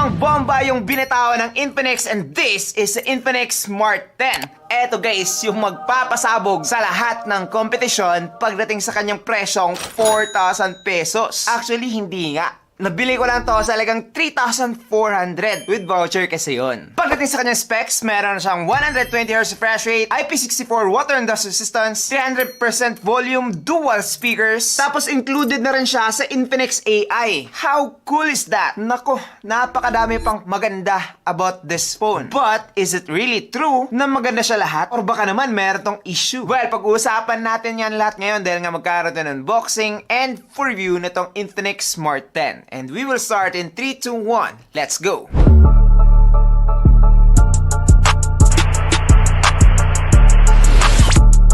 namang bomba yung binitawan ng Infinix, and this is the Infinix Smart 10. Eto guys, yung magpapasabog sa lahat ng kompetisyon pagdating sa kanyang presyong 4,000 pesos. Actually, hindi nga. Nabili ko lang to sa halagang 3,400 with voucher kasi yun. Pagdating sa kanyang specs, meron siyang 120Hz refresh rate, IP64 water and dust resistance, 300% volume, dual speakers, tapos included na rin siya sa Infinix AI. How cool is that? Nako, napakadami pang maganda about this phone. But, is it really true na maganda siya lahat? Or baka naman meron tong issue? Well, pag-uusapan natin yan lahat ngayon dahil nga magkaroon ng unboxing and full review na tong Infinix Smart 10. And we will start in 3, 2, 1. Let's go!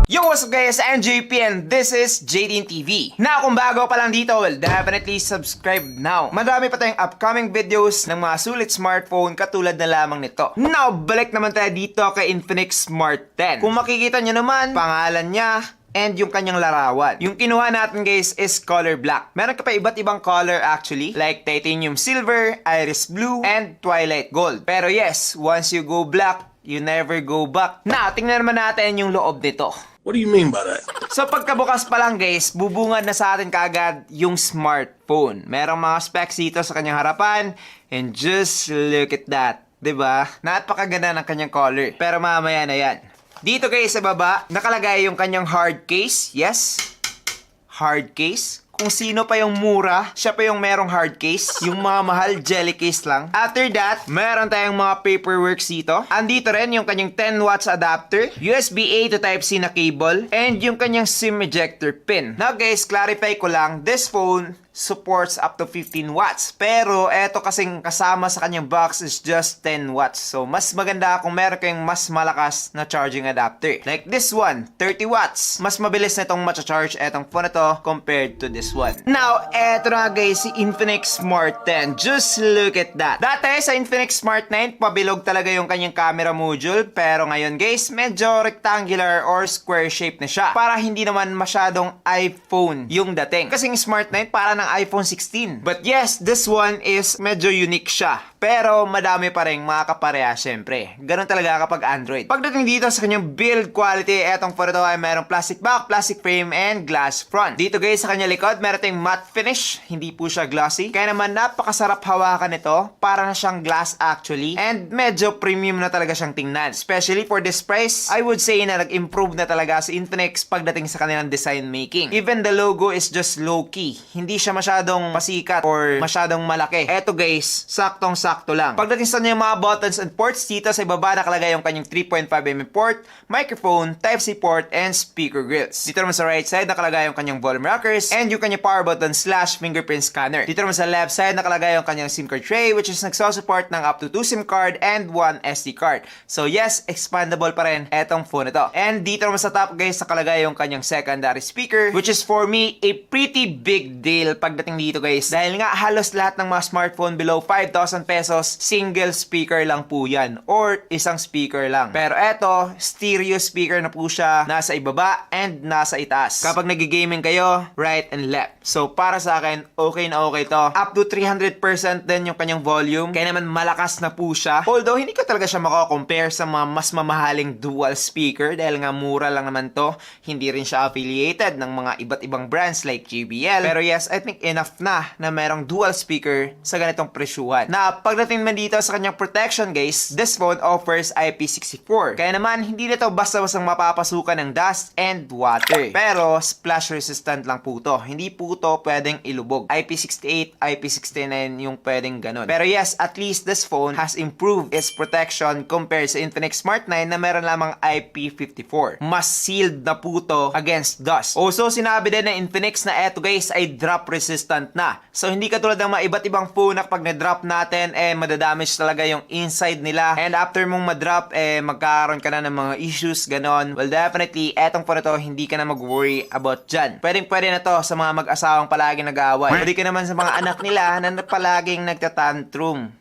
Yo, what's up guys? I'm JP and this is JDin TV. Na kung bago pa lang dito, well, definitely subscribe now. Madami pa tayong upcoming videos ng mga sulit smartphone katulad na lamang nito. Now, balik naman tayo dito kay Infinix Smart 10. Kung makikita nyo naman, pangalan niya, and yung kanyang larawan. Yung kinuha natin guys is color black. Meron ka pa iba't ibang color actually, like titanium silver, iris blue, and twilight gold. Pero yes, once you go black, you never go back. Na, tingnan naman natin yung loob nito. What do you mean by that? So pagkabukas pa lang guys, bubungad na sa atin kaagad yung smartphone. Merong mga specs dito sa kanyang harapan, and just look at that. Diba? Napakaganda ng kanyang color. Pero mamaya na yan. Dito guys sa baba, nakalagay yung kanyang hard case. Yes, hard case. Kung sino pa yung mura, siya pa yung merong hard case. Yung mga mahal, jelly case lang. After that, meron tayong mga paperwork dito. Andito rin yung kanyang 10 watts adapter, USB-A to Type-C na cable, and yung kanyang SIM ejector pin. Now guys, clarify ko lang, this phone supports up to 15 watts. Pero eto kasing kasama sa kanyang box is just 10 watts. So mas maganda kung meron kayong mas malakas na charging adapter. Like this one, 30 watts. Mas mabilis na itong matcha-charge etong phone na to compared to this one. Now, eto na guys, si Infinix Smart 10. Just look at that. Dati sa Infinix Smart 9, pabilog talaga yung kanyang camera module. Pero ngayon guys, medyo rectangular or square shape na siya. Para hindi naman masyadong iPhone yung dating. Kasing Smart 9 para ng iPhone 16. But yes, this one is medyo unique siya. Pero madami pa rin mga kapareha syempre. Ganun talaga kapag Android. Pagdating dito sa kanyang build quality, etong phone ito ay merong plastic back, plastic frame, and glass front. Dito guys sa kanyang likod, meron tayong matte finish. Hindi po siya glossy. Kaya naman napakasarap hawakan ito. Para na siyang glass actually. And medyo premium na talaga siyang tingnan. Especially for this price, I would say na nag-improve na talaga si Infinix pagdating sa kanilang design making. Even the logo is just low-key. Hindi siya masyadong pasikat or masyadong malaki. Eto guys, saktong-sakto lang. Pagdating sa kanyang mga buttons and ports, dito sa ibaba nakalagay yung kanyang 3.5mm port, microphone, Type-C port, and speaker grills. Dito naman sa right side nakalagay yung kanyang volume rockers and yung kanyang power button / fingerprint scanner. Dito naman sa left side nakalagay yung kanyang SIM card tray, which is nagsusupport ng up to 2 SIM card and 1 SD card. So yes, expandable pa rin etong phone ito. And dito naman sa top guys nakalagay yung kanyang secondary speaker, which is for me a pretty big deal pagdating dito guys. Dahil nga halos lahat ng mga smartphone below 5,000 pesos, single speaker lang po yan or isang speaker lang. Pero eto, stereo speaker na po siya, nasa ibaba and nasa itaas. Kapag nagigaming kayo, right and left. So para sa akin, okay na okay to. Up to 300% din yung kanyang volume. Kaya naman malakas na po siya. Although hindi ko talaga siya mako-compare sa mga mas mamahaling dual speaker dahil nga mura lang naman to. Hindi rin siya affiliated ng mga iba't ibang brands like JBL. Pero yes, I think enough na merong dual speaker sa ganitong presyuhan. Na pagdating man dito sa kanyang protection guys, this phone offers IP64. Kaya naman hindi nito basta-bastang mapapasukan ng dust and water. Pero splash resistant lang po to. Hindi po to pwedeng ilubog. IP68, IP69 yung pwedeng ganun. Pero yes, at least this phone has improved its protection compared sa Infinix Smart 9 na meron lamang IP54. Mas sealed na po to against dust. Also, sinabi din na Infinix na eto guys ay drop resistant na. So hindi katulad ng mga iba't ibang phone na kapag na-drop natin madadamage talaga yung inside nila. And after mong ma-drop magkakaroon ka na ng mga issues ganon. Well definitely etong phone na to hindi ka na mag-worry about dyan. Pwede na to sa mga mag-asawang palaging nag-aaway. Pwede ka naman sa mga anak nila na palaging nagtatantrum.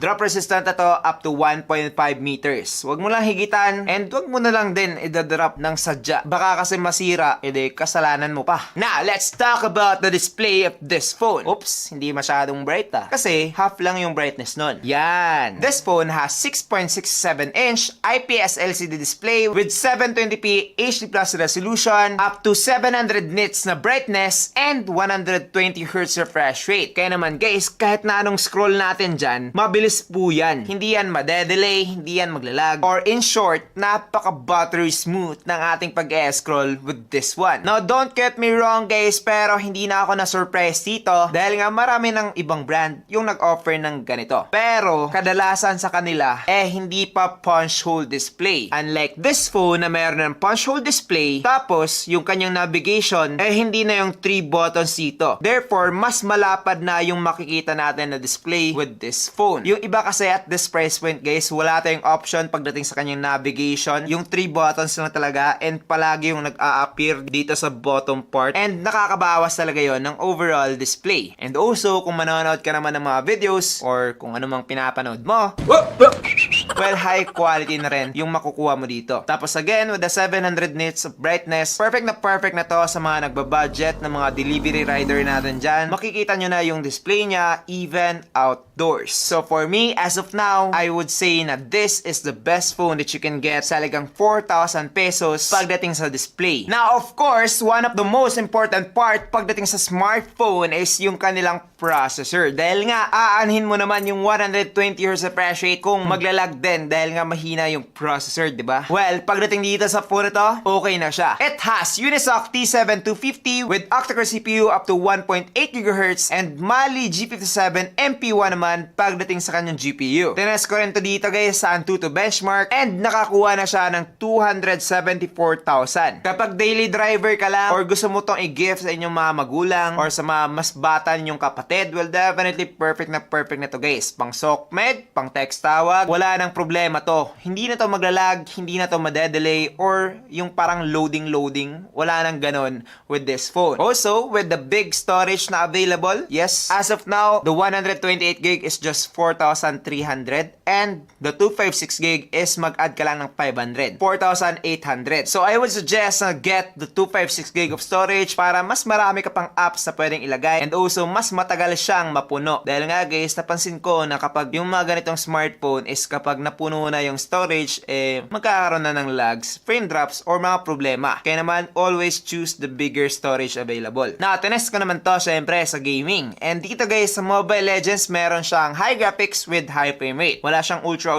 Drop resistant na to up to 1.5 meters. Huwag mo lang higitan and huwag mo na lang din idadrop ng sadya. Baka kasi masira, edi kasalanan mo pa. Now, let's talk about the display of this phone. Oops, hindi masyadong bright kasi half lang yung brightness nun. Yan. This phone has 6.67-inch IPS LCD display with 720p HD Plus resolution, up to 700 nits na brightness, and 120Hz refresh rate. Kaya naman guys, kahit na anong scroll natin dyan, mabilis po yan. Hindi yan madedelay, hindi yan maglalag, or in short, napaka-buttery smooth ng ating pag-e-scroll with this one. Now, don't get me wrong guys, pero hindi na ako na-surprise dito dahil nga marami ng ibang brand yung nag-offer ng ganito. Pero, kadalasan sa kanila, hindi pa punch hole display. Unlike this phone na meron ng punch hole display, tapos yung kanyang navigation, hindi na yung 3 buttons dito. Therefore, mas malapad na yung makikita natin na display with this phone. Yung iba kasi at this price point guys, wala tayong option pagdating sa kanyang navigation. Yung 3 buttons lang talaga and palagi yung nag-a-appear dito sa bottom part and nakakabawas talaga yon ng overall display. And also, kung manonood ka naman ng mga videos or kung ano mang pinapanood mo, well, high quality na rin yung makukuha mo dito. Tapos again, with the 700 nits of brightness, perfect na to sa mga nagbabudget na mga delivery rider natin dyan. Makikita nyo na yung display niya even outdoors. So for me, as of now, I would say na this is the best phone that you can get sa halagang 4,000 pesos pagdating sa display. Now, of course, one of the most important part pagdating sa smartphone is yung kanilang processor. Dahil nga, aanhin mo naman yung 120Hz refresh rate kung maglalag din dahil nga mahina yung processor, di ba? Well, pagdating dito sa phone ito, okay na siya. It has Unisoc T7-250 with octa-core CPU up to 1.8 GHz and Mali G57 MP1 naman pagdating sa kanyang GPU. Tinest ko rin to dito guys sa Antutu benchmark and nakakuha na siya ng 274,000. Kapag daily driver ka lang or gusto mo tong i-gift sa inyong mga magulang or sa mga mas bata ninyong kapatid, well, definitely perfect na to guys. Pang SOCMED, pang text tawag, wala nang problema to. Hindi na to maglalag, hindi na to madedelay or yung parang loading. Wala nang ganon with this phone. Also, with the big storage na available, yes, as of now, the 128GB is just 4,300 and the 256GB is mag-add ka lang ng 500, 4,800. So, I would suggest na get the 256GB of storage para mas marami ka pang apps na pwedeng ilagay and also mas matagal siyang mapuno. Dahil nga guys, napansin ko na kapag yung mga ganitong smartphone is kapag napuno na yung storage, magkakaroon na ng lags, frame drops, or mga problema. Kaya naman, always choose the bigger storage available. Now, tinest ko naman to syempre sa gaming. And dito guys, sa Mobile Legends, meron siyang high graphics with high frame rate. Wala siyang ultra.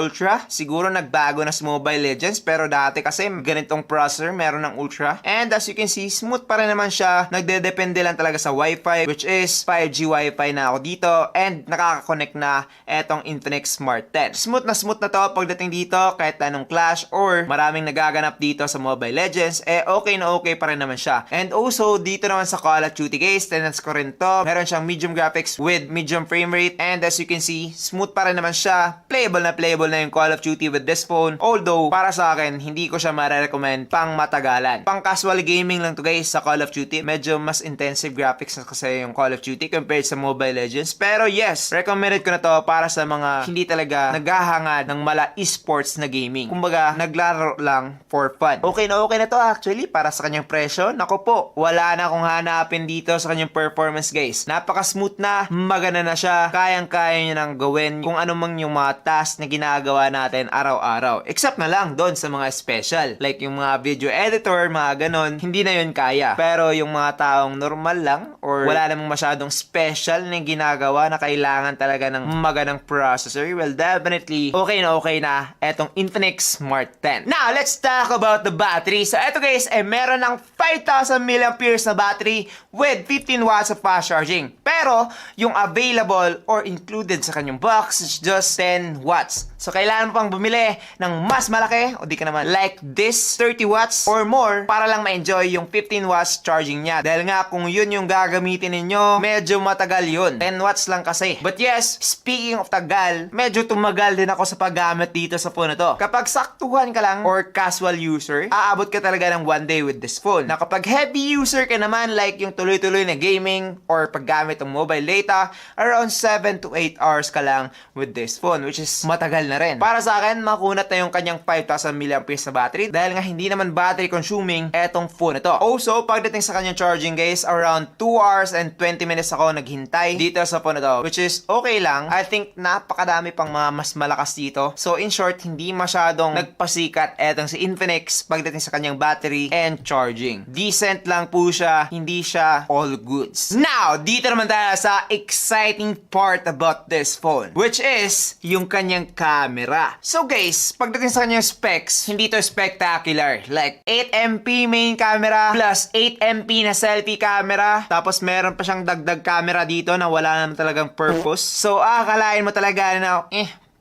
Siguro nagbago na sa Mobile Legends, pero dati kasi ganitong processor, meron ng ultra. And as you can see, smooth pa rin naman siya. Nagdedepende lang talaga sa Wi-Fi, which is 5G Wi-Fi na ako dito. And nakaka-connect na etong Infinix Smart 10. Smooth na to pagdating dito kahit anong clash or maraming nagaganap dito sa Mobile Legends, okay na okay pa rin naman siya. And also, dito naman sa Call of Duty guys, tenants ko rin to. Meron siyang medium graphics with medium frame rate and as you can see, smooth pa rin naman siya. Playable na yung Call of Duty with this phone. Although, para sa akin, hindi ko siya ma-recommend pang matagalan. Pang casual gaming lang to guys sa Call of Duty. Medyo mas intensive graphics na kasi yung Call of Duty compared sa Mobile Legends. Pero yes, recommended ko na to para sa mga hindi talaga naghahangad ng mala esports na gaming. Kumbaga, naglaro lang for fun. Okay na to actually para sa kanyang presyo. Nako po, wala na akong hanapin dito sa kanyang performance guys. Napaka-smooth na, maganda na siya. Kayang-kaya nyo nang gawin kung ano mang yung mga task na ginagawa natin araw-araw. Except na lang doon sa mga special. Like yung mga video editor, mga ganon, hindi na yun kaya. Pero yung mga taong normal lang or wala namang masyadong special na ginagawa na kailangan talaga ng magandang processor, well, definitely okay na etong Infinix Smart 10. Now, let's talk about the battery. So, eto guys, meron ng 5,000 mAh na battery with 15 watts of fast charging. Pero, yung available or included sa kanyang box is just 10 watts. So, kailangan mo pang bumili ng mas malaki o di ka naman like this 30 watts or more para lang ma-enjoy yung 15 watts charging niya. Dahil nga, kung yun yung gagamitin ninyo, medyo matagal yun. 10 watts lang kasi. But yes, speaking of tagal, medyo tumagal din ako sa pag ginagamit dito sa phone na to. Kapag saktuhan ka lang or casual user, aabot ka talaga ng 1 day with this phone. Na kapag heavy user ka naman, like yung tuloy-tuloy na gaming or paggamit ng mobile data, around 7 to 8 hours ka lang with this phone, which is matagal na rin. Para sa akin, makunat na yung kanyang 5,000 mAh na battery dahil nga hindi naman battery consuming etong phone na to. Also, pagdating sa kanyang charging guys, around 2 hours and 20 minutes ako naghintay dito sa phone na to, which is okay lang. I think napakadami pang mga mas malakas dito. So in short, hindi masyadong nagpasikat etong si Infinix pagdating sa kanyang battery and charging. Decent lang po siya, hindi siya all goods. Now, dito naman tayo sa exciting part about this phone, which is yung kanyang camera. So guys, pagdating sa kanyang specs, hindi to spectacular. Like 8MP main camera plus 8MP na selfie camera. Tapos meron pa siyang dagdag camera dito na wala naman talagang purpose. So akalain mo talaga na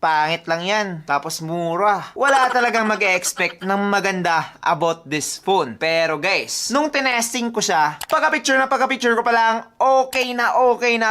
pangit lang yan. Tapos mura. Wala talagang mag-expect ng maganda about this phone. Pero guys, nung tinesting ko siya, pagka-picture ko pa lang, okay na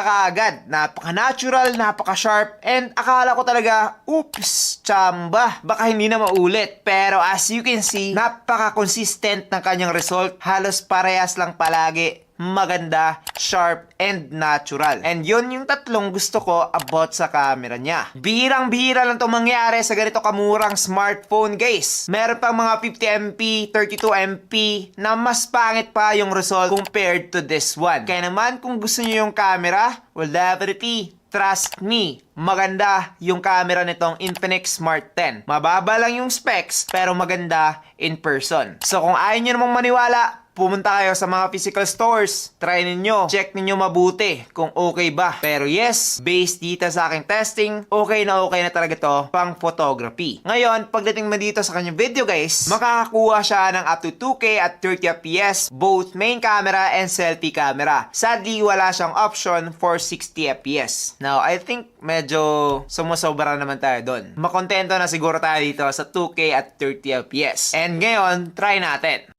kaagad. Napaka-natural, napaka-sharp, and akala ko talaga, oops, chamba. Baka hindi na maulit. Pero as you can see, napaka-consistent ng kanyang result. Halos parehas lang palagi. Maganda, sharp, and natural. And yun yung tatlong gusto ko about sa camera niya. Bihirang-bihira lang itong mangyari sa ganito kamurang smartphone, guys. Meron pang mga 50MP, 32MP na mas pangit pa yung result compared to this one. Kaya naman, kung gusto niyo yung camera, well, definitely, trust me, maganda yung camera nitong Infinix Smart 10. Mababa lang yung specs, pero maganda in person. So kung ayaw nyo namang maniwala, pumunta kayo sa mga physical stores, try ninyo, check ninyo mabuti kung okay ba. Pero yes, based dito sa aking testing, okay na talaga to pang photography. Ngayon, pagdating mo dito sa kanyang video guys, makakakuha siya ng up to 2K at 30fps, both main camera and selfie camera. Sadly, wala siyang option for 60fps. Now, I think medyo sumusobra naman tayo doon. Makontento na siguro tayo dito sa 2K at 30fps. And ngayon, try natin.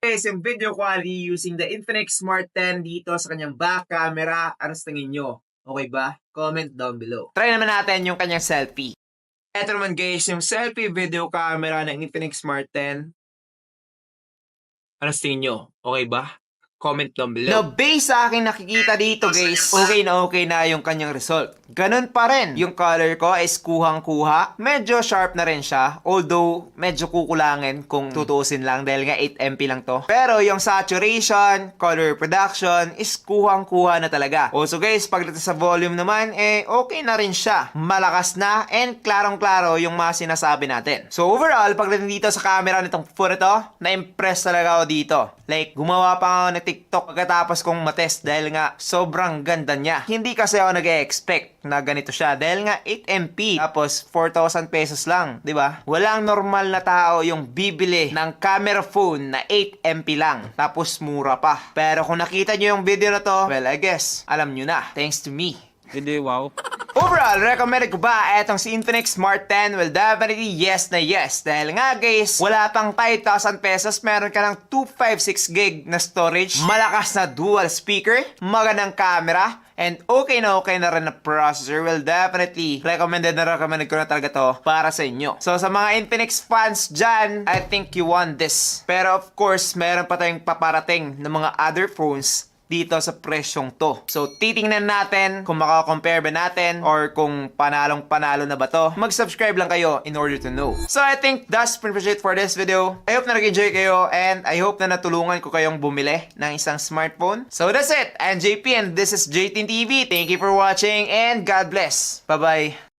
Guys, yung video quality using the Infinix Smart 10 dito sa kanyang back camera, ano sa tingin nyo? Okay ba? Comment down below. Try naman natin yung kanyang selfie. Ito naman guys, yung selfie video camera ng Infinix Smart 10. Ano sa tingin nyo? Okay ba? Comment down below. Now, based sa aking nakikita dito guys, okay na yung kanyang result. Ganun pa rin. Yung color ko is kuhang-kuha. Medyo sharp na rin siya. Although, medyo kukulangin kung tutuusin lang dahil nga 8MP lang to. Pero yung saturation, color production is kuhang-kuha na talaga. Also guys, pagdating sa volume naman, okay na rin siya. Malakas na and klarong-klaro yung mga sinasabi natin. So overall, pagdating dito sa camera nitong phone na to, na-impress talaga ako dito. Like, gumawa pa ako ng TikTok pagkatapos kong matest dahil nga sobrang ganda niya. Hindi kasi ako nag-expect na ganito siya dahil nga 8MP tapos 4,000 pesos lang, di ba? Walang normal na tao yung bibili ng camera phone na 8MP lang tapos mura pa. Pero kung nakita nyo yung video na to, well, I guess, alam nyo na. Thanks to me. Hindi, wow. Overall, recommended ko ba etong si Infinix Smart 10? Well, definitely yes na yes. Dahil nga guys, wala pang 5,000 pesos, meron ka ng 256 gig na storage, malakas na dual speaker, magandang camera, and okay na rin na processor. Well, definitely, recommended ko na talaga to para sa inyo. So, sa mga Infinix fans dyan, I think you want this. Pero of course, meron pa tayong paparating ng mga other phones dito sa presyong to. So, titingnan natin kung makakompare ba natin or kung panalong-panalo na ba to. Mag-subscribe lang kayo in order to know. So, I think that's pretty much it for this video. I hope na nag-enjoy kayo and I hope na natulungan ko kayong bumili ng isang smartphone. So, that's it. I'm JP and this is JTin TV. Thank you for watching and God bless. Bye-bye.